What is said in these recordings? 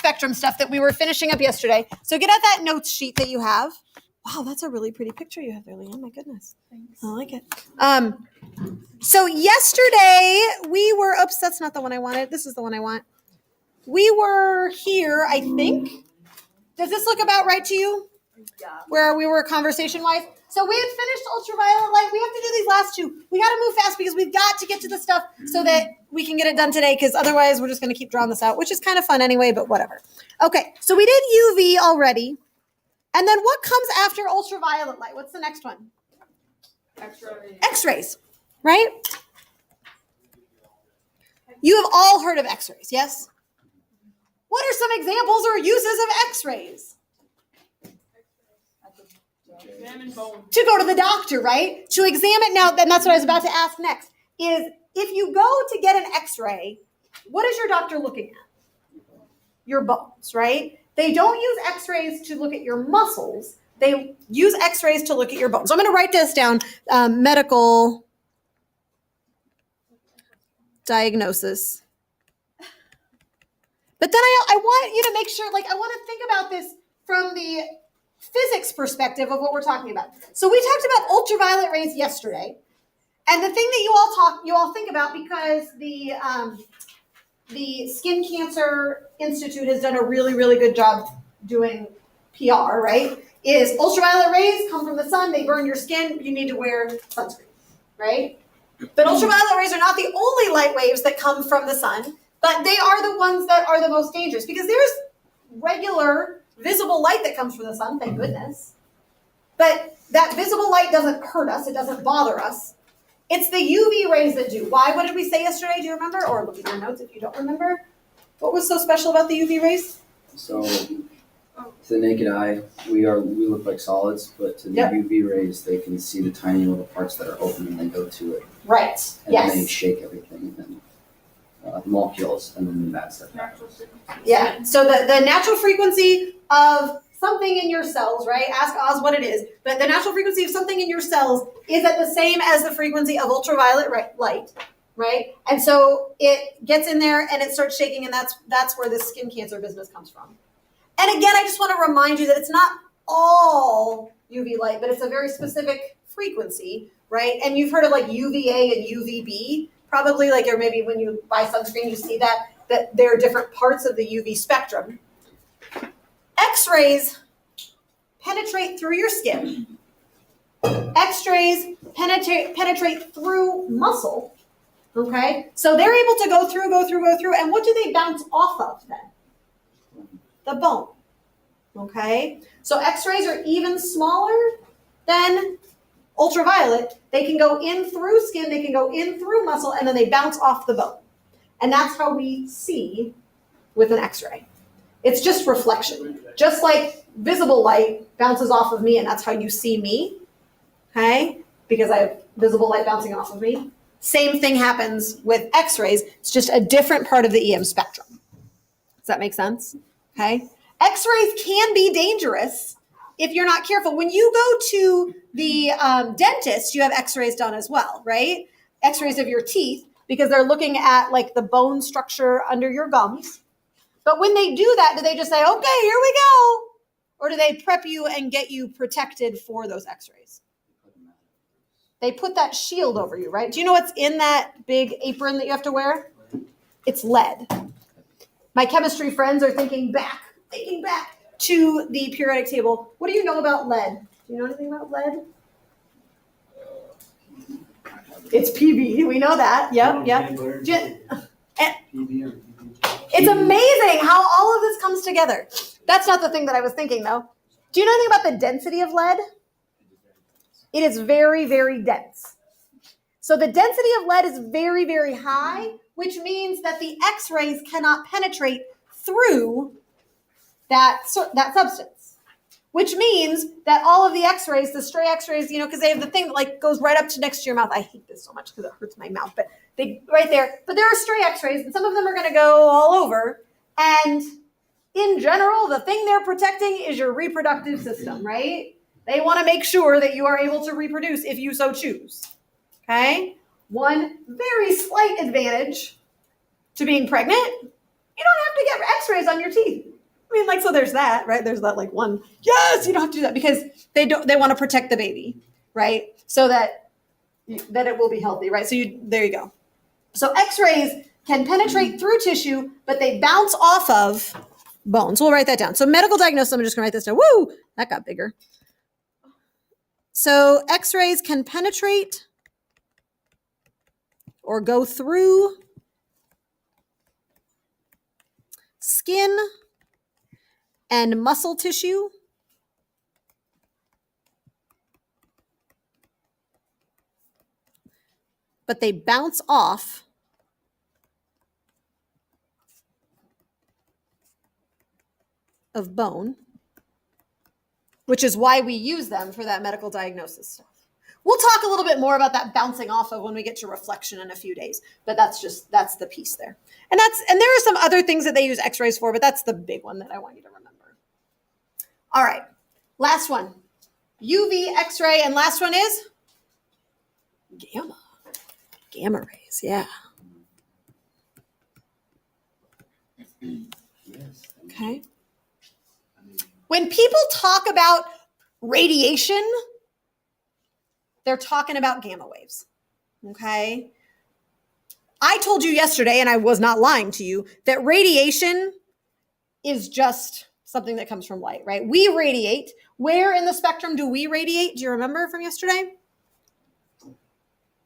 spectrum stuff that we were finishing up yesterday. So get out that notes sheet that you have. Wow, that's a really pretty picture you have there, Leanne. My goodness. Thanks. I like it. So yesterday we were, oops, that's not the one I wanted. This is the one I want. We were here, I think. Does this look about right to you? Yeah. Where we were conversation-wise? So we had finished ultraviolet light. We have to do these last two. We got to move fast because we've got to get to the stuff so that we can get it done today, because otherwise we're just going to keep drawing this out, which is kind of fun anyway, but whatever. Okay, so we did UV already. And then what comes after ultraviolet light? What's the next one? X-rays. X-rays, right? You have all heard of X-rays, yes? What are some examples or uses of X-rays? To go to the doctor, right? To examine, now, and that's what I was about to ask next, is if you go to get an X-ray, what is your doctor looking at? Your bones, right? They don't use X-rays to look at your muscles. They use X-rays to look at your bones. So I'm going to write this down, medical diagnosis. But then I want you to make sure, I want to think about this from the physics perspective of what we're talking about. So we talked about ultraviolet rays yesterday. And the thing that you all think about, because the Skin Cancer Institute has done a really, really good job doing PR, right? Is ultraviolet rays come from the sun, they burn your skin, you need to wear sunscreen, right? But ultraviolet rays are not the only light waves that come from the sun, but they are the ones that are the most dangerous, because there's regular visible light that comes from the sun, thank goodness. But that visible light doesn't hurt us, it doesn't bother us. It's the UV rays that do. Why? What did we say yesterday? Do you remember? Or look at your notes if you don't remember. What was so special about the UV rays? So, to the naked eye, we look like solids, but to the UV rays, they can see the tiny little parts that are open and they go to it. Right. And then they shake everything, and then molecules, and then the bad stuff happens. Yeah. So the natural frequency of something in your cells, right? Ask Oz what it is. But the natural frequency of something in your cells is at the same as the frequency of ultraviolet light, right? And so it gets in there and it starts shaking, and that's where the skin cancer business comes from. And again, I just want to remind you that it's not all UV light, but it's a very specific frequency, right? And you've heard of UVA and UVB, probably, or maybe when you buy sunscreen, you see that there are different parts of the UV spectrum. X-rays penetrate through your skin. X-rays penetrate through muscle, okay? So they're able to go through, and what do they bounce off of then? The bone, okay? So X-rays are even smaller than ultraviolet. They can go in through skin, they can go in through muscle, and then they bounce off the bone. And that's how we see with an X-ray. It's just reflection. Just like visible light bounces off of me, and that's how you see me, okay? Because I have visible light bouncing off of me. Same thing happens with X-rays. It's just a different part of the EM spectrum. Does that make sense? Okay? X-rays can be dangerous if you're not careful. When you go to the dentist, you have X-rays done as well, right? X-rays of your teeth, because they're looking at the bone structure under your gums. But when they do that, do they just say, okay, here we go? Or do they prep you and get you protected for those X-rays? They put that shield over you, right? Do you know what's in that big apron that you have to wear? It's lead. My chemistry friends are thinking back to the periodic table. What do you know about lead? Do you know anything about lead? It's PB. We know that. Yep. It's amazing how all of this comes together. That's not the thing that I was thinking, though. Do you know anything about the density of lead? It is very, very dense. So the density of lead is very, very high, which means that the X-rays cannot penetrate through that substance, which means that all of the X-rays, the stray X-rays, because they have the thing that goes right up to next to your mouth. I hate this so much because it hurts my mouth, but right there. But there are stray X-rays, and some of them are going to go all over. And in general, the thing they're protecting is your reproductive system, right? They want to make sure that you are able to reproduce if you so choose. Okay? One very slight advantage to being pregnant, you don't have to get X-rays on your teeth. I mean, like, so there's that, right? There's that like one, yes, you don't have to do that because they want to protect the baby, right? So that it will be healthy, right? So there you go. So X-rays can penetrate through tissue, but they bounce off of bones. We'll write that down. So medical diagnosis, I'm just gonna write this down. Woo, that got bigger. So X-rays can penetrate or go through skin and muscle tissue, but they bounce off of bone, which is why we use them for that medical diagnosis stuff. We'll talk a little bit more about that bouncing off of when we get to reflection in a few days, but that's the piece there. And there are some other things that they use X-rays for, but that's the big one that I want you to remember. All right, last one, UV, X-ray, and last one is gamma rays, yeah. Okay. When people talk about radiation, they're talking about gamma waves, okay? I told you yesterday, and I was not lying to you, that radiation is just something that comes from light, right? We radiate. Where in the spectrum do we radiate? Do you remember from yesterday?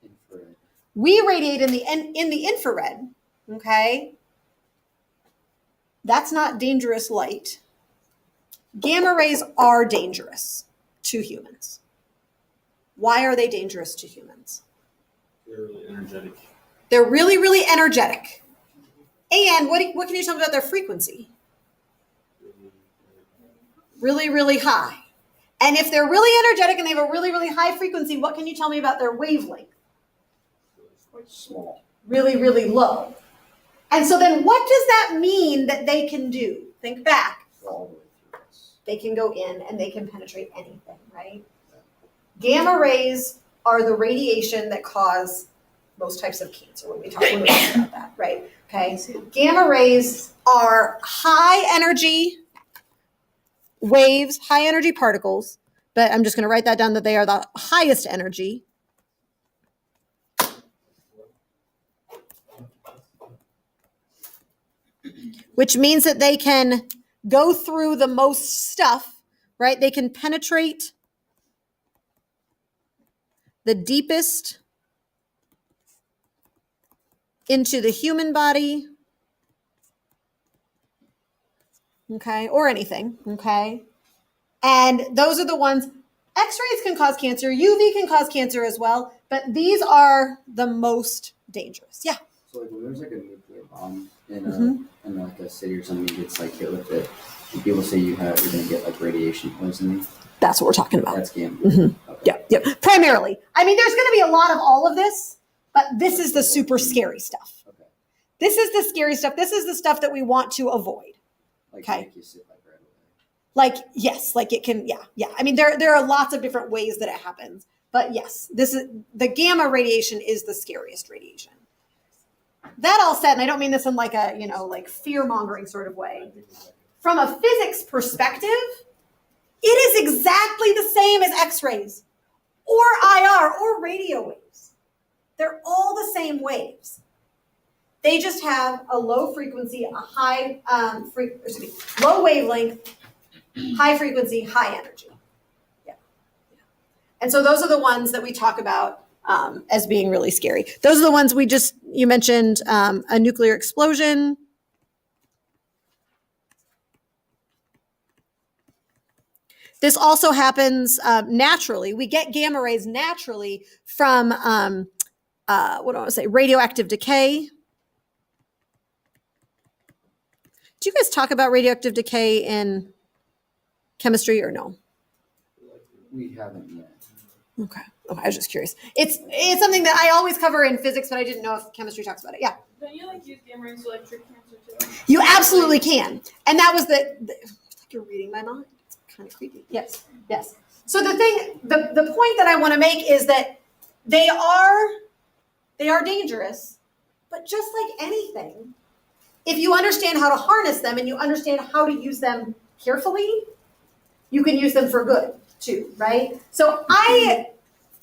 Infrared. We radiate in the infrared, okay? That's not dangerous light. Gamma rays are dangerous to humans. Why are they dangerous to humans? They're really energetic. They're really, really energetic. And what can you tell me about their frequency? Really, really high. And if they're really energetic and they have a really, really high frequency, what can you tell me about their wavelength? Quite small. Really, really low. And so then what does that mean that they can do? Think back. All the way through us. They can go in and they can penetrate anything, right? Gamma rays are the radiation that cause most types of cancer when we talk about that, right? Okay. Gamma rays are high energy waves, high energy particles, but I'm just going to write that down that they are the highest energy. Which means that they can go through the most stuff, right? They can penetrate the deepest into the human body, okay, or anything, okay? And those are the ones, X-rays can cause cancer, UV can cause cancer as well, but these are the most dangerous. Yeah. So like when there's like a nuclear bomb in like a city or something gets like hit with it, and people say you're gonna get like radiation poisoning. That's what we're talking about. That's gamma. Mm-hmm. Okay. Yeah. Primarily. I mean, there's going to be a lot of all of this, but this is the super scary stuff. Okay. This is the scary stuff. This is the stuff that we want to avoid. Like okay. Make you sit like right away. Like, yes, like it can, yeah. I mean, there are lots of different ways that it happens, but yes, the gamma radiation is the scariest radiation. That all said, and I don't mean this in like a, like fear-mongering sort of way. From a physics perspective, it is exactly the same as X-rays or IR or radio waves. They're all the same waves. They just have a low frequency, a high low wavelength, high frequency, high energy. Yeah. And so those are the ones that we talk about as being really scary. Those are the ones you mentioned a nuclear explosion. This also happens naturally. We get gamma rays naturally from, radioactive decay. Do you guys talk about radioactive decay in chemistry or no? We haven't yet. Okay, I was just curious. It's something that I always cover in physics, but I didn't know if chemistry talks about it. Yeah. Don't you use gamma rays to treat cancer too? You absolutely can. And that was you're reading my mind. Kind of creepy. Yes. So the point that I want to make is that they are dangerous, but just like anything, if you understand how to harness them and you understand how to use them carefully, you can use them for good too, right? So I,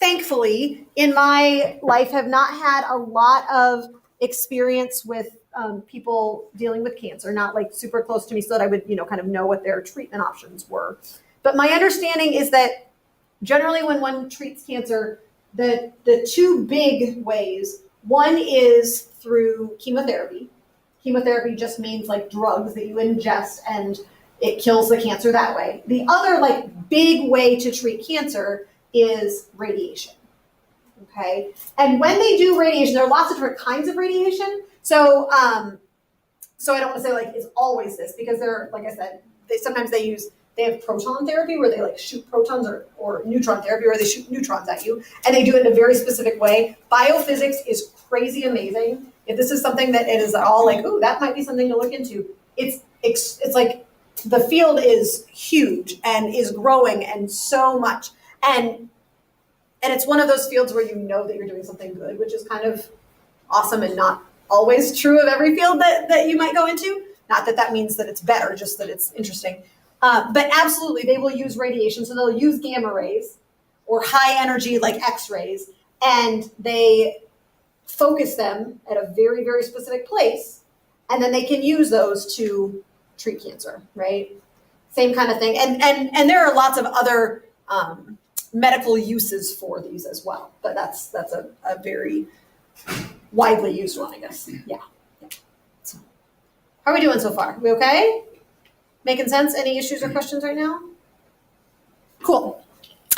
thankfully, in my life have not had a lot of experience with people dealing with cancer, not like super close to me so that I would, kind of know what their treatment options were. But my understanding is that generally when one treats cancer, the two big ways, one is through chemotherapy. Chemotherapy just means like drugs that you ingest and it kills the cancer that way. The other like big way to treat cancer is radiation. Okay. And when they do radiation, there are lots of different kinds of radiation. So I don't want to say like it's always this because they're, like I said, they have proton therapy where they like shoot protons or neutron therapy where they shoot neutrons at you and they do it in a very specific way. Biophysics is crazy amazing. If this is something that it is all like, ooh, that might be something to look into. It's like the field is huge and is growing and so much. And it's one of those fields where you know that you're doing something good, which is kind of awesome and not always true of every field that you might go into. Not that that means that it's better, just that it's interesting. But absolutely, they will use radiation. So they'll use gamma rays or high energy like X-rays, and they focus them at a very, very specific place, and then they can use those to treat cancer, right? Same kind of thing. And there are lots of other medical uses for these as well, but that's a very widely used one, I guess. Yeah. So, how are we doing so far? We okay? Making sense? Any issues or questions right now? Cool.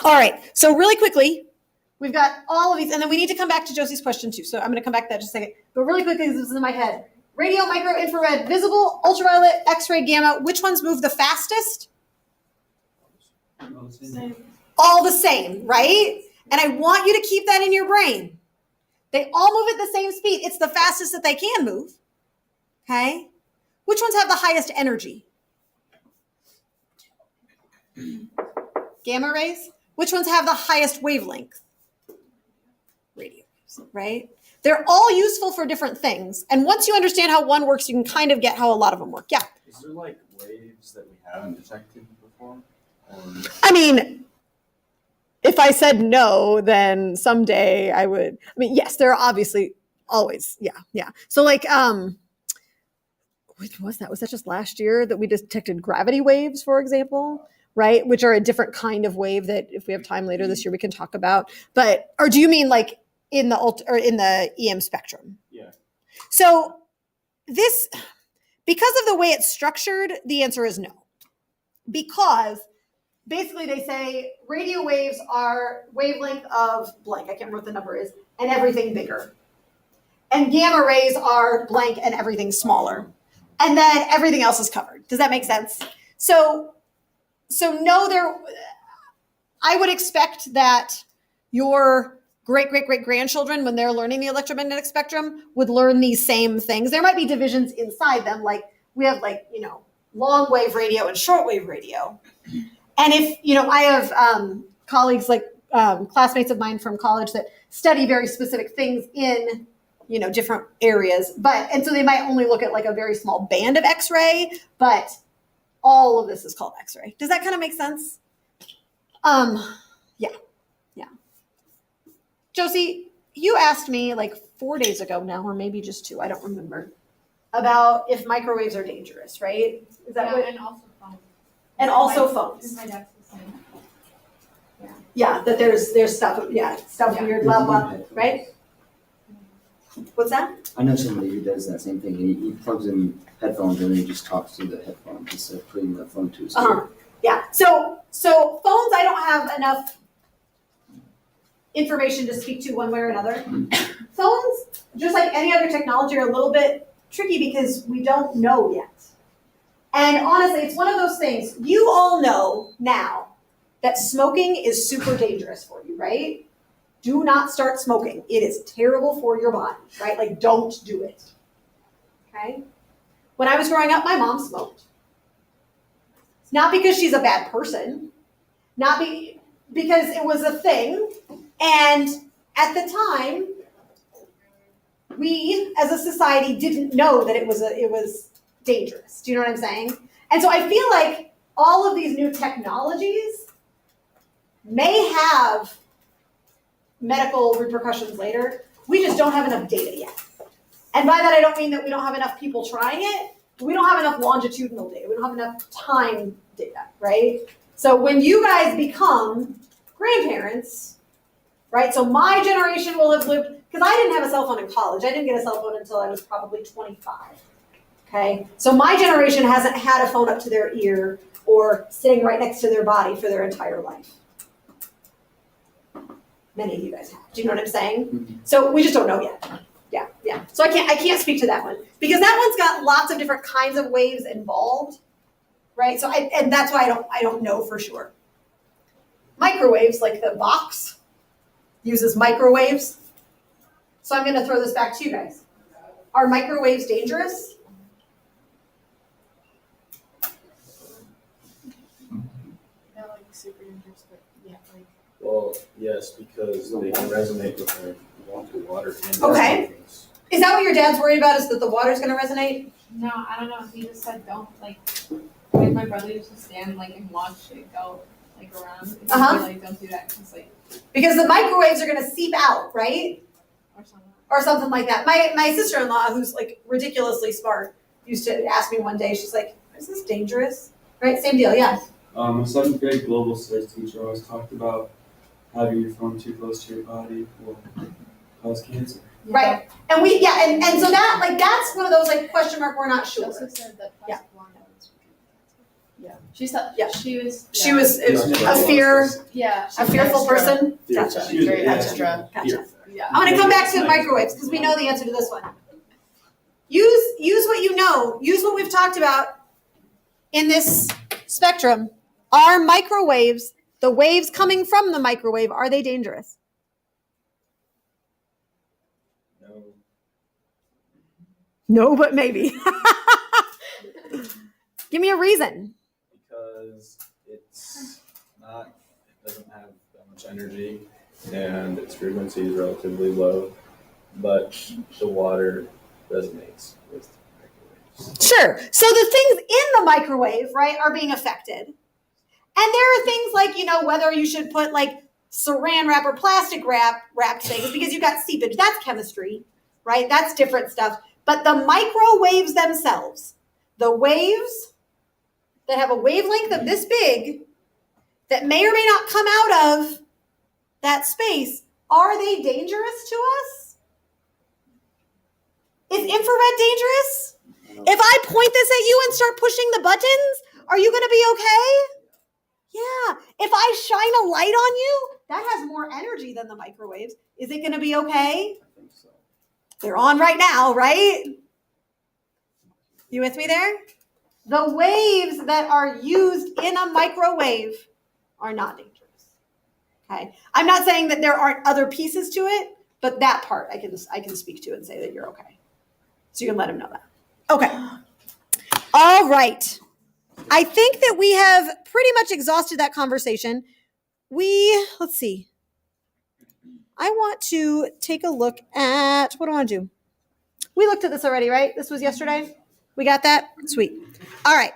All right. So really quickly, we've got all of these, and then we need to come back to Josie's question too. So I'm going to come back to that just a second. But really quickly, this is in my head. Radio, micro, infrared, visible, ultraviolet, X-ray, gamma. Which ones move the fastest? All the same, right? And I want you to keep that in your brain. They all move at the same speed. It's the fastest that they can move. Okay? Which ones have the highest energy? Gamma rays. Which ones have the highest wavelength? Radio waves, right? They're all useful for different things. And once you understand how one works, you can kind of get how a lot of them work. Yeah. Is there like waves that we haven't detected before? I mean, if I said no, then someday I would. I mean, yes, there are obviously always. Yeah. So like, what was that? Was that just last year that we detected gravity waves, for example? Right, which are a different kind of wave that if we have time later this year we can talk about. But or do you mean like in the EM spectrum? Yeah. So this, because of the way it's structured, the answer is no. Because basically they say radio waves are wavelength of blank, I can't remember what the number is, and everything bigger. And gamma rays are blank and everything smaller. And then everything else is covered. Does that make sense? So no, I would expect that your great-great-great-grandchildren, when they're learning the electromagnetic spectrum, would learn these same things. There might be divisions inside them, like we have long wave radio and short wave radio. And if, I have colleagues like classmates of mine from college that study very specific things in, different areas. And so they might only look at like a very small band of X-ray, but all of this is called X-ray. Does that kind of make sense? Yeah. Josie, you asked me like 4 days ago now, or maybe just 2, I don't remember, about if microwaves are dangerous, right? Is that what? And also phones. And also phones. My dad's the same. Yeah, that there's stuff weird, blah, blah, right? What's that? I know somebody who does that same thing. He plugs in headphones and then he just talks to the headphones instead of putting the phone to his ear. Yeah. So phones, I don't have enough information to speak to one way or another. Phones, just like any other technology, are a little bit tricky because we don't know yet. And honestly, it's one of those things. You all know now that smoking is super dangerous for you, right? Do not start smoking. It is terrible for your body, right? Like, don't do it. Okay? When I was growing up, my mom smoked. Not because she's a bad person, because it was a thing. And at the time, we as a society didn't know that it was dangerous. Do you know what I'm saying? And so I feel like all of these new technologies may have medical repercussions later. We just don't have enough data yet. And by that I don't mean that we don't have enough people trying it. We don't have enough longitudinal data. We don't have enough time data, right? So when you guys become grandparents, right? So my generation will have lived, because I didn't have a cell phone in college. I didn't get a cell phone until I was probably 25. Okay? So my generation hasn't had a phone up to their ear or sitting right next to their body for their entire life. Many of you guys have. Do you know what I'm saying? Mm-hmm. So we just don't know yet. Yeah. So I can't speak to that one because that one's got lots of different kinds of waves involved, right? So and that's why I don't know for sure. Microwaves, like the box, uses microwaves. So I'm going to throw this back to you guys. Are microwaves dangerous? Not like super dangerous, but yeah, like. Well, yes, because they can resonate with the water. Okay. Is that what your dad's worried about? Is that the water's going to resonate? No, I don't know. He just said don't like my brother used to stand like and watch it go like around. And he'd be like don't do that Because the microwaves are going to seep out, right? or something. Or something like that. My sister-in-law, who's like ridiculously smart, used to ask me one day, she's like, is this dangerous? Right? Same deal, yeah. My 7th grade global studies teacher always talked about having your phone too close to your body will cause cancer. Yeah. Right. And and so that like that's one of those like question mark we're not She sure. also said that Yeah. plastic wand was. Yeah. She said. Yeah. She was. She was a fearful extra. person. Yeah. Gotcha. She was Very yeah. extra. Gotcha. Yeah. I'm gonna come back to microwaves because we know the answer to this one. Use what you know. Use what we've talked about in this spectrum. Are microwaves, the waves coming from the microwave, are they dangerous? No. No, but maybe. Give me a reason. Because it doesn't have that much energy and its frequency is relatively low, but the water resonates with microwaves. Sure. So the things in the microwave, right, are being affected. And there are things like, whether you should put like saran wrap or plastic wrapped things because you got seepage. That's chemistry, right? That's different stuff. But the microwaves themselves, the waves that have a wavelength of this big that may or may not come out of that space, are they dangerous to us? Is infrared dangerous? If I point this at you and start pushing the buttons, are you going to be okay? Yeah. If I shine a light on you, that has more energy than the microwaves. Is it going to be okay? I think so. They're on right now, right? You with me there? The waves that are used in a microwave are not dangerous. Okay. I'm not saying that there aren't other pieces to it, but that part I can speak to and say that you're okay. So you can let him know that. Okay. All right. I think that we have pretty much exhausted that conversation. Let's see. I want to take a look at, what do I want to do? We looked at this already, right? This was yesterday. We got that? Sweet. All right.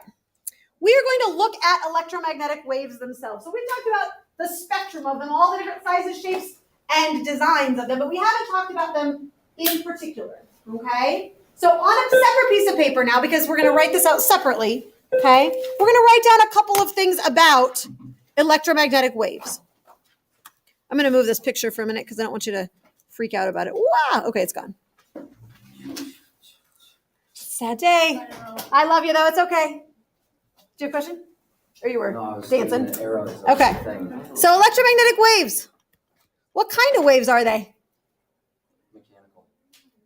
We are going to look at electromagnetic waves themselves. So we've talked about the spectrum of them, all the different sizes, shapes, and designs of them, but we haven't talked about them in particular, okay? So on a separate piece of paper now, because we're going to write this out separately, okay? We're going to write down a couple of things about electromagnetic waves. I'm going to move this picture for a minute because I don't want you to freak out about it. Wow. Okay, it's gone. Sad day. I love you, though. It's okay. Do you have a question? Or you were No, I was dancing? thinking arrows. Okay. So electromagnetic waves. What kind of waves are they? Mechanical.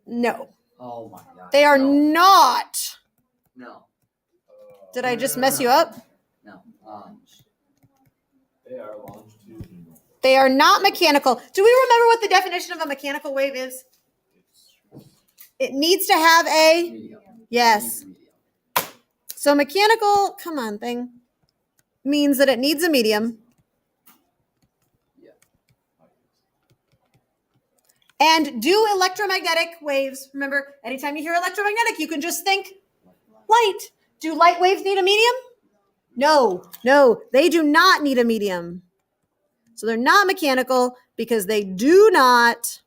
No. Oh my god. They are no. not. No. Did I just mess you up? No. They are longitudinal. They are not mechanical. Do we remember what the definition of a mechanical wave is? It needs to have a... Medium. Yes. Medium. So mechanical, come on, thing, means that it needs a medium. Yeah. And do electromagnetic waves, remember, anytime you hear electromagnetic, you can just think light. Do light waves need a medium? No, they do not need a medium. So they're not mechanical because they do not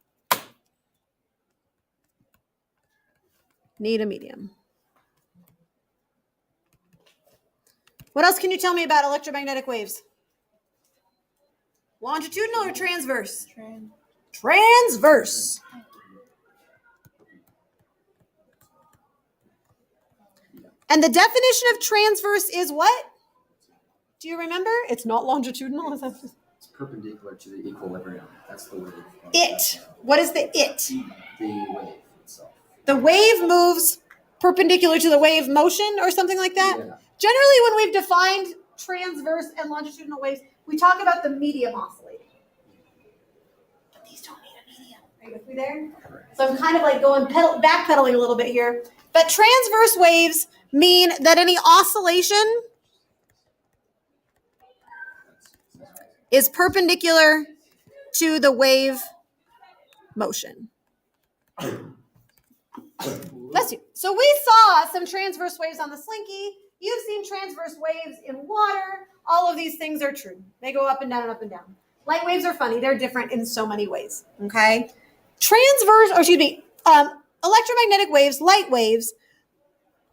need a medium. What else can you tell me about electromagnetic waves? Longitudinal or transverse? Transverse. And the definition of transverse is what? Do you remember? It's not longitudinal. Is that It's perpendicular to the equilibrium. That's the wave. it? What is the it? The wave itself. The wave moves perpendicular to the wave motion or something like that? Yeah. Generally, when we've defined transverse and longitudinal waves, we talk about the medium oscillating. But these don't need a medium. Are you with me there? Correct. So I'm kind of like backpedaling a little bit here. But transverse waves mean that any oscillation is perpendicular to the wave motion. Bless you. So we saw some transverse waves on the Slinky. You've seen transverse waves in water. All of these things are true. They go up and down and up and down. Light waves are funny. They're different in so many ways. Okay? Electromagnetic waves, light waves,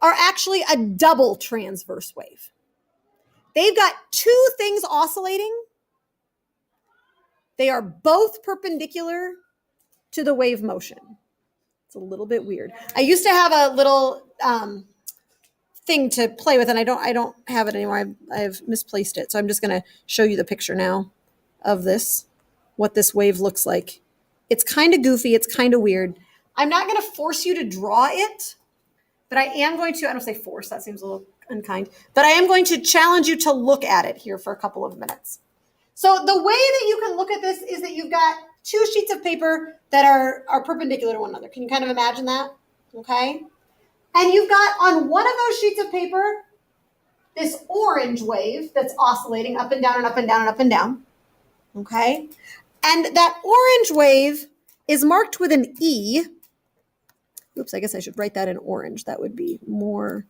are actually a double transverse wave. They've got two things oscillating. They are both perpendicular to the wave motion. It's a little bit weird. I used to have a little thing to play with, and I don't have it anymore. I've misplaced it. So I'm just going to show you the picture now of this, what this wave looks like. It's kind of goofy. It's kind of weird. I'm not going to force you to draw it, but I am going to, I don't say force, that seems a little unkind, but I am going to challenge you to look at it here for a couple of minutes. So the way that you can look at this is that you've got two sheets of paper that are perpendicular to one another. Can you kind of imagine that? Okay. And you've got on one of those sheets of paper, this orange wave that's oscillating up and down and up and down and up and down. Okay. And that orange wave is marked with an E. Oops, I guess I should write that in orange. That would be more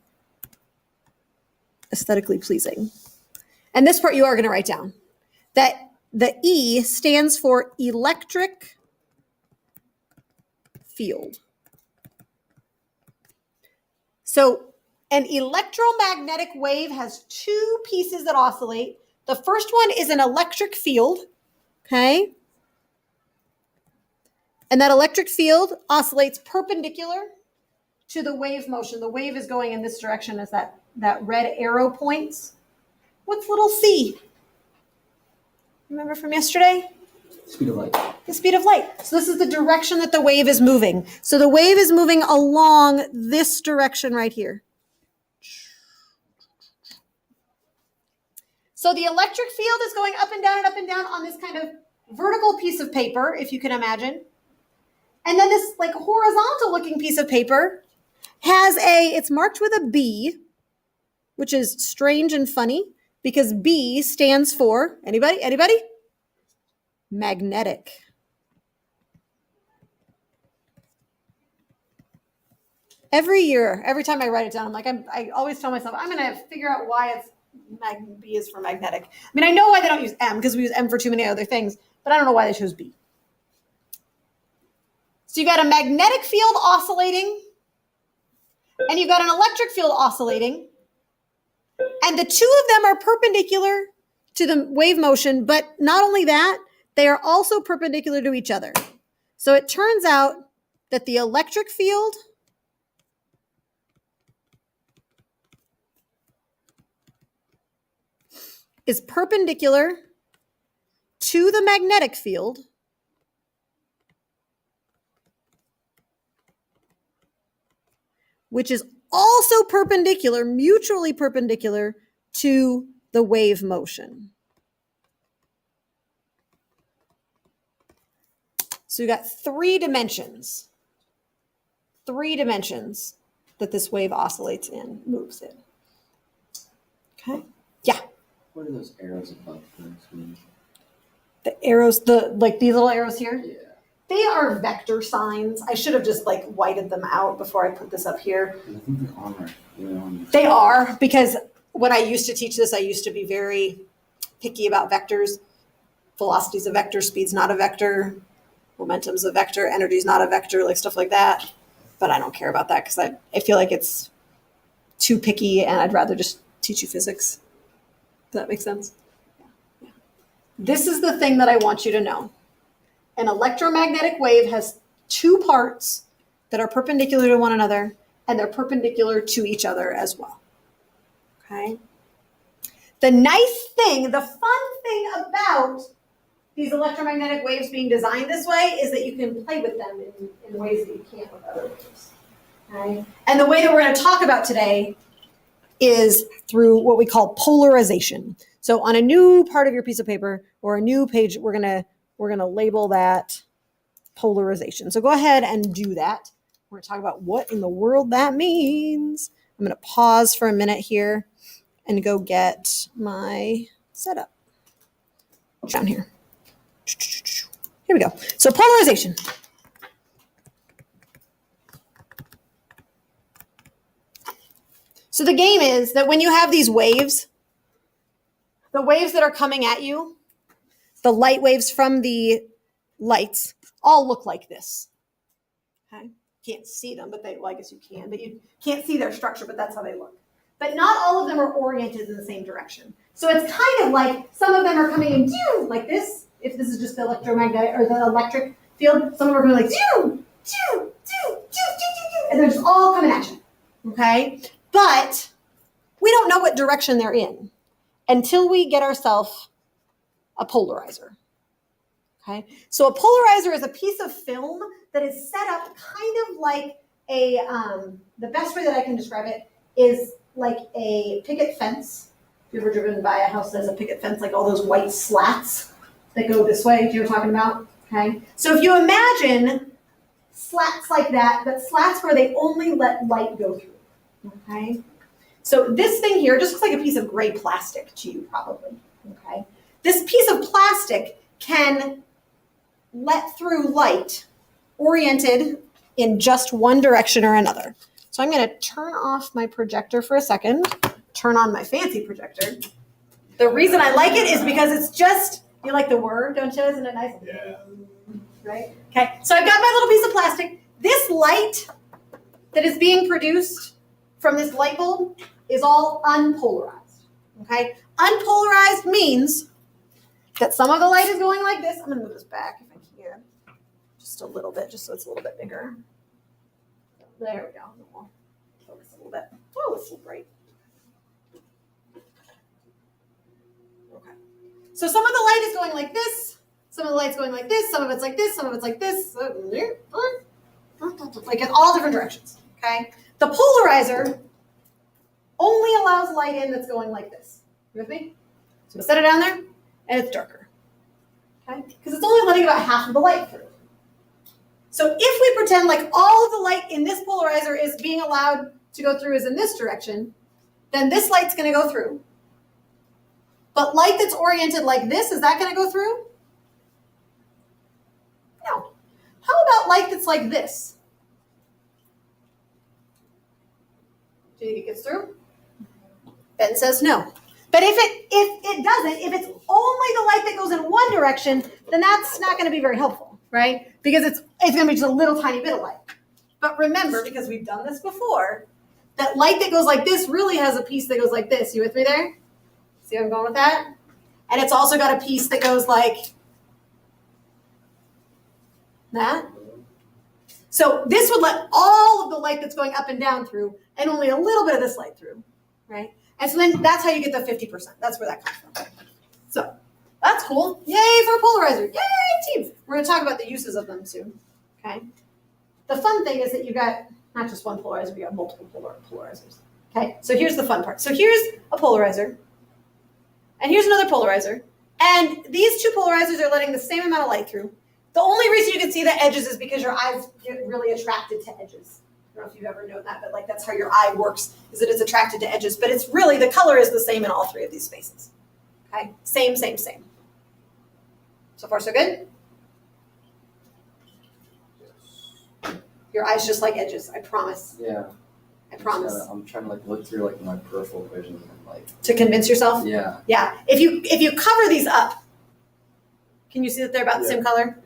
aesthetically pleasing. And this part you are going to write down. That the E stands for electric field. So an electromagnetic wave has two pieces that oscillate. The first one is an electric field, okay? And that electric field oscillates perpendicular to the wave motion. The wave is going in this direction as that red arrow points. What's little c? Remember from yesterday? Speed of light. The speed of light. So this is the direction that the wave is moving. So the wave is moving along this direction right here. So the electric field is going up and down and up and down on this kind of vertical piece of paper, if you can imagine. And then this like horizontal looking piece of paper has it's marked with a B, which is strange and funny because B stands for, anybody? Magnetic. Every year, every time I write it down, I'm like, I always tell myself, I'm going to figure out why B is for magnetic. I mean, I know why they don't use M because we use M for too many other things, but I don't know why they chose B. So you've got a magnetic field oscillating, and you've got an electric field oscillating, and the two of them are perpendicular to the wave motion, but not only that, they are also perpendicular to each other. So it turns out that the electric field is perpendicular to the magnetic field, which is also perpendicular, mutually perpendicular to the wave motion. So you've got three dimensions that this wave oscillates in, moves in. Okay? Yeah. What are those arrows above things mean? The arrows, like these little arrows here? Yeah. They are vector signs. I should have just like whited them out before I put this up here. I think they are. They are, because when I used to teach this, I used to be very picky about vectors. Velocity's a vector, speed's not a vector, momentum's a vector, energy's not a vector, like stuff like that. But I don't care about that because I feel like it's too picky and I'd rather just teach you physics. Does that make sense? Yeah. This is the thing that I want you to know. An electromagnetic wave has two parts that are perpendicular to one another, and they're perpendicular to each other as well. Okay? The nice thing, the fun thing about these electromagnetic waves being designed this way is that you can play with them in ways that you can't with other waves. Okay? And the way that we're going to talk about today is through what we call polarization. So on a new part of your piece of paper or a new page, we're going to label that polarization. So go ahead and do that. We're going to talk about what in the world that means. I'm going to pause for a minute here and go get my setup down here. Here we go. So polarization. So the game is that when you have these waves, the waves that are coming at you, the light waves from the lights all look like this. Okay? Can't see them, but well, I guess you can, but you can't see their structure, but that's how they look. But not all of them are oriented in the same direction. So it's kind of like some of them are coming in like this, if this is just the electromagnetic or the electric field. Some of them are going like and they're just all coming at you. Okay? But we don't know what direction they're in until we get ourselves a polarizer. Okay, so a polarizer is a piece of film that is set up kind of like the best way that I can describe it is like a picket fence. Have you ever driven by a house that has a picket fence, like all those white slats that go this way? Do you know what I'm talking about? Okay, so if you imagine slats like that, but slats where they only let light go through. Okay, so this thing here just looks like a piece of gray plastic to you probably. Okay, this piece of plastic can let through light oriented in just one direction or another. So I'm going to turn off my projector for a second, turn on my fancy projector. The reason I like it is because it's just, you like the word, don't you? Isn't it nice? Yeah. Right? Okay, so I've got my little piece of plastic. This light that is being produced from this light bulb is all unpolarized. Okay? Unpolarized means that some of the light is going like this. I'm going to move this back if I can. Just a little bit, just so it's a little bit bigger. There we go. We'll focus a little bit. Oh, it's so bright. Okay. So some of the light is going like this. Some of the light's going like this. Some of it's like this. Some of it's like this. Like in all different directions. Okay. The polarizer only allows light in that's going like this. You with me? So we'll set it down there. And it's darker, okay? Because it's only letting about half of the light through. So if we pretend like all of the light in this polarizer is being allowed to go through is in this direction, then this light's going to go through. But light that's oriented like this, is that going to go through? No. How about light that's like this? Do you think it gets through? Ben says no. But if it doesn't, if it's only the light that goes in one direction, then that's not going to be very helpful, right? Because it's going to be just a little tiny bit of light. But remember, because we've done this before, that light that goes like this really has a piece that goes like this. You with me there? See where I'm going with that? And it's also got a piece that goes like that. So this would let all of the light that's going up and down through, and only a little bit of this light through, right? And so then that's how you get the 50%. That's where that comes from. So that's cool. Yay for a polarizer. Yay, team. We're going to talk about the uses of them soon. Okay. The fun thing is that you got not just one polarizer, you got multiple polarizers. Okay. So here's the fun part. So here's a polarizer. And here's another polarizer. And these two polarizers are letting the same amount of light through. The only reason you can see the edges is because your eyes get really attracted to edges. I don't know if you've ever known that, but like that's how your eye works, is that it's attracted to edges. But it's really, the color is the same in all three of these spaces. Okay, same. So far, so good? Your eyes just like edges, I promise. Yeah. I promise. I'm trying to like look through like my peripheral vision and like. To convince yourself? Yeah. Yeah. If you cover these up, can you see that they're about the same color?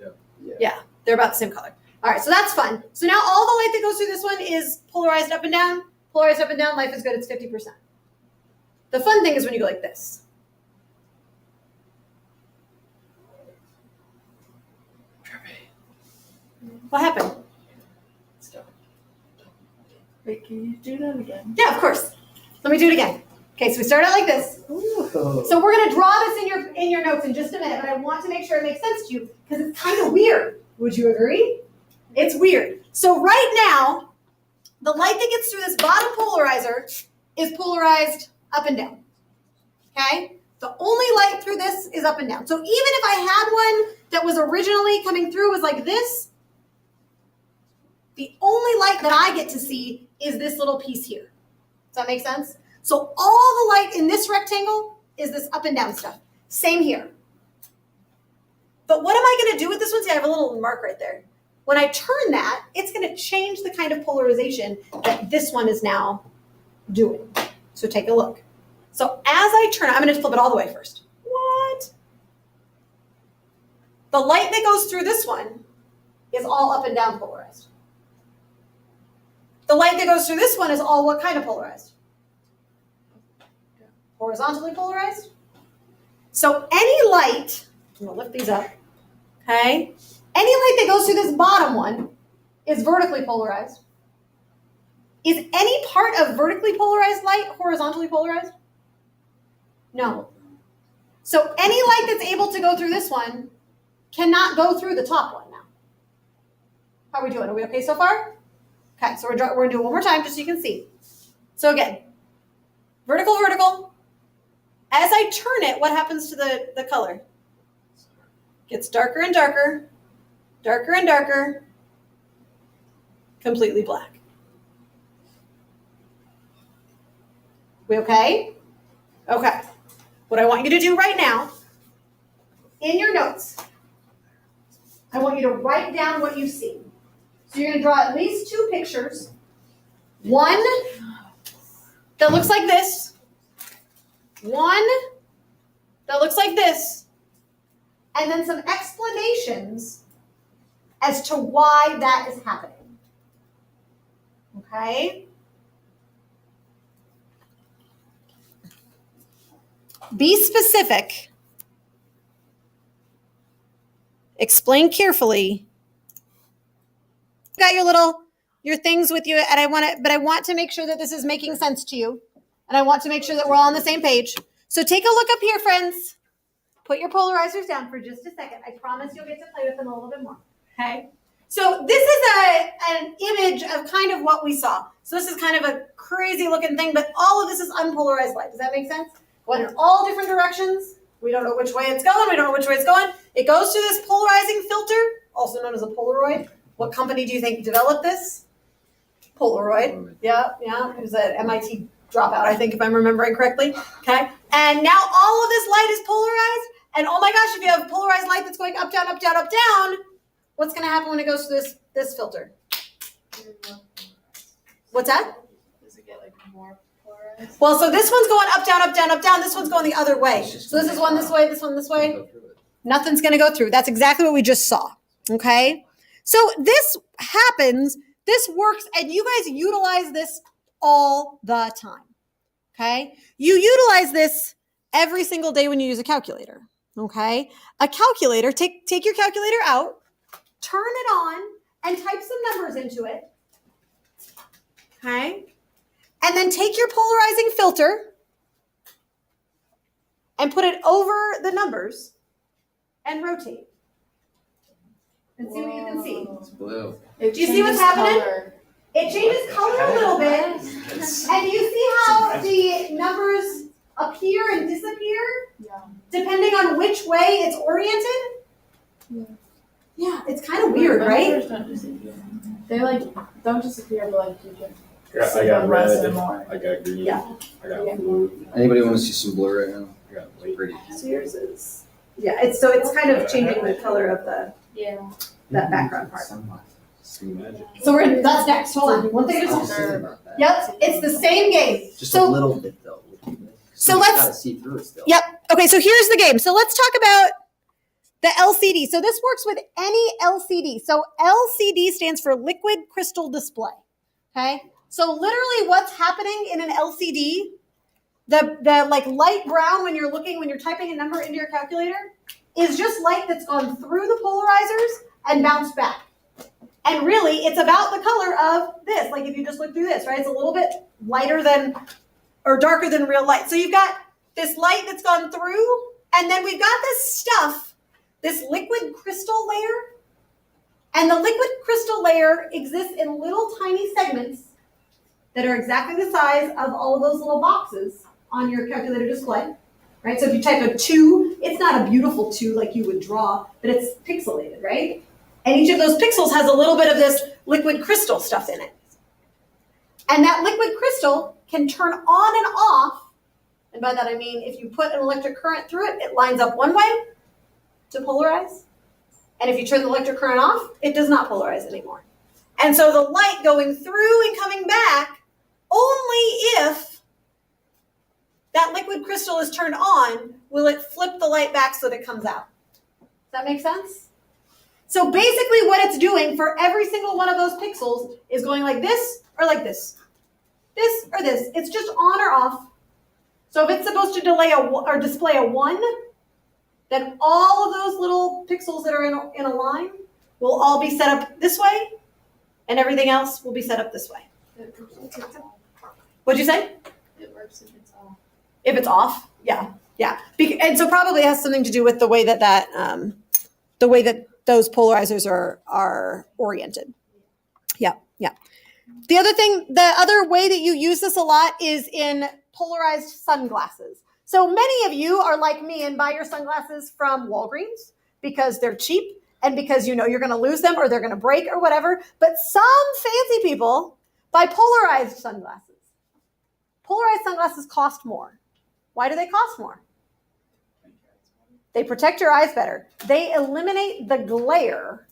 Yeah, they're about the same color. All right, so that's fun. So now all the light that goes through this one is polarized up and down. Polarized up and down, life is good, it's 50%. The fun thing is when you go like this. What happened? Wait, can you do that again? Yeah, of course. Let me do it again. Okay, so we start out like this. Ooh. So we're gonna draw this in your notes in just a minute, but I want to make sure it makes sense to you because it's kind of weird. Would you agree? It's weird. So right now, the light that gets through this bottom polarizer is polarized up and down. Okay? The only light through this is up and down. So even if I had one that was originally coming through was like this, the only light that I get to see is this little piece here. Does that make sense? So all the light in this rectangle is this up and down stuff. Same here. But what am I going to do with this one? See, I have a little mark right there. When I turn that, it's going to change the kind of polarization that this one is now doing. So take a look. So as I turn it, I'm going to flip it all the way first. What? The light that goes through this one is all up and down polarized. The light that goes through this one is all what kind of polarized? Horizontally polarized. So any light, I'm going to lift these up, okay? Any light that goes through this bottom one is vertically polarized. Is any part of vertically polarized light horizontally polarized? No. So any light that's able to go through this one cannot go through the top one now. How are we doing? Are we okay so far? Okay, so we're going to do it one more time just so you can see. So again, vertical, vertical. As I turn it, what happens to the color? Gets darker and darker, darker and darker, completely black. We okay? Okay. What I want you to do right now, in your notes, I want you to write down what you see. So you're going to draw at least 2 pictures. One that looks like this. One that looks like this. And then some explanations as to why that is happening. Okay? Be specific. Explain carefully. You got your things with you, and I want to make sure that this is making sense to you. And I want to make sure that we're all on the same page. So take a look up here, friends. Put your polarizers down for just a second. I promise you'll get to play with them a little bit more. Okay? So this is an image of kind of what we saw. So this is kind of a crazy looking thing, but all of this is unpolarized light. Does that make sense? Going in all different directions. We don't know which way it's going. We don't know which way it's going. It goes through this polarizing filter, also known as a Polaroid. What company do you think developed this? Polaroid. Yeah. It was an MIT dropout, I think, if I'm remembering correctly. Okay. And now all of this light is polarized. And oh my gosh, if you have polarized light that's going up, down, up, down, up, down, what's going to happen when it goes through this filter? What's that? Does it get like more polarized? Well, so this one's going up, down, up, down, up, down. This one's going the other way. So this is one this way, this one this way. Nothing's going to go through. That's exactly what we just saw. Okay. So this happens, this works, and you guys utilize this all the time. Okay. You utilize this every single day when you use a calculator. Okay. A calculator, take your calculator out, turn it on, and type some numbers into it. Okay. And then take your polarizing filter and put it over the numbers and rotate. And see what you can see. It's blue. Do you see what's happening? It changes color a little bit. And you see how the numbers appear and disappear? Yeah. Depending on which way it's oriented? Yeah, it's kind of weird, right? Numbers don't disappear. They don't disappear, but you can I got less red. and more. I got green. Yeah. I got blue. Anybody want to see some blue right now? I got white. Pretty. So yours is. Yeah, it's kind of changing the color of that background part. See magic. So that's next. Hold on. One thing at a I was time. thinking about that. Yep, it's the same game. Just a So, little bit though. so You let's- gotta see through it still. yep. Okay, so here's the game. So let's talk about the LCD. So this works with any LCD. So LCD stands for liquid crystal display. Okay? So literally what's happening in an LCD, the like light brown when you're typing a number into your calculator, is just light that's gone through the polarizers and bounced back. And really, it's about the color of this. Like if you just look through this, right? It's a little bit lighter than, or darker than real light. So you've got this light that's gone through, and then we've got this stuff, this liquid crystal layer. And the liquid crystal layer exists in little tiny segments that are exactly the size of all of those little boxes on your calculator display. Right? So if you type a 2, it's not a beautiful 2 like you would draw, but it's pixelated, right? And each of those pixels has a little bit of this liquid crystal stuff in it. And that liquid crystal can turn on and off. And by that I mean if you put an electric current through it, it lines up one way to polarize. And if you turn the electric current off, it does not polarize anymore. And so the light going through and coming back, only if that liquid crystal is turned on, will it flip the light back so that it comes out. Does that make sense? So basically what it's doing for every single one of those pixels is going like this or like this. This or this. It's just on or off. So if it's supposed to display a 1, then all of those little pixels that are in a line will all be set up this way, and everything else will be set up this way. What'd you say? It works if it's off. If it's off, yeah. And so probably it has something to do with the way that those polarizers are oriented. Yeah. The other way that you use this a lot is in polarized sunglasses. So many of you are like me and buy your sunglasses from Walgreens because they're cheap and because you know you're going to lose them or they're going to break or whatever. But some fancy people buy polarized sunglasses. Polarized sunglasses cost more. Why do they cost more? They protect your eyes better. They eliminate the glare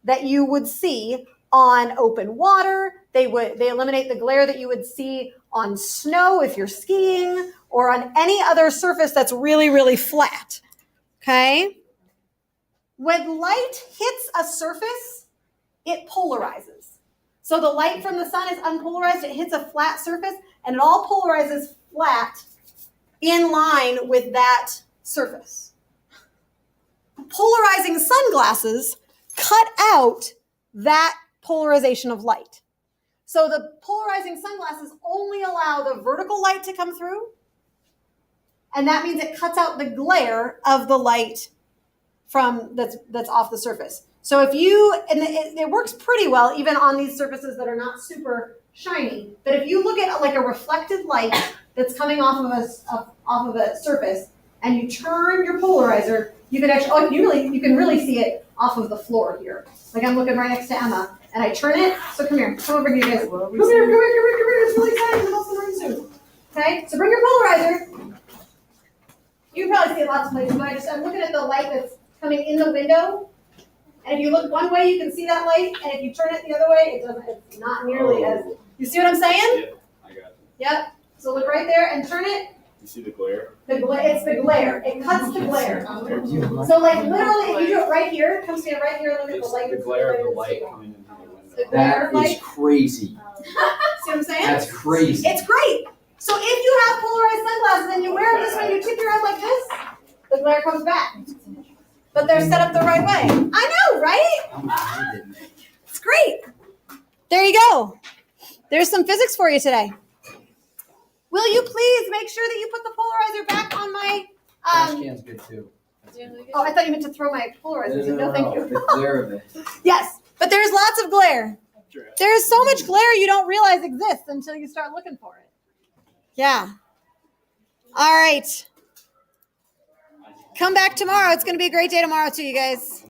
that you would see on open water. They eliminate the glare that you would see on snow if you're skiing or on any other surface that's really, really flat. Okay? When light hits a surface, it polarizes. So the light from the sun is unpolarized. It hits a flat surface, and it all polarizes flat in line with that surface. Polarizing sunglasses cut out that polarization of light. So the polarizing sunglasses only allow the vertical light to come through, and that means it cuts out the glare of the light from that's off the surface. So if it works pretty well even on these surfaces that are not super shiny, but if you look at like a reflected light that's coming off of a surface and you turn your polarizer, you can actually you can really see it off of the floor here. Like I'm looking right next to Emma and I turn it. So come over here, guys. Come here. It's really exciting. The most learn soon. Okay, so bring your polarizer. You can probably see it lots of places, but I'm looking at the light that's coming in the window. And if you look one way, you can see that light, and if you turn it the other way, it's not nearly as. You see what I'm saying? Yeah, I got you. Yep. So look right there and turn it. You see the glare? It's the glare. It cuts the glare. So like literally, if you do it right here, come stand right here and look at the It's light. the glare of the light coming into the window. The glare That is light. crazy. See what I'm saying? That's crazy. It's great. So if you have polarized sunglasses and you wear this when you tip your head like this, the glare comes back. But they're set up the right way. I know, right? It's great. There you go. There's some physics for you today. Will you please make sure that you put the polarizer back on my... Trash can's good too. Oh, I thought you meant to throw my polarizer. No, thank you. The glare of it. Yes, but there's lots of glare. There's so much glare you don't realize exists until you start looking for it. Yeah. All right. Come back tomorrow. It's going to be a great day tomorrow too, you guys.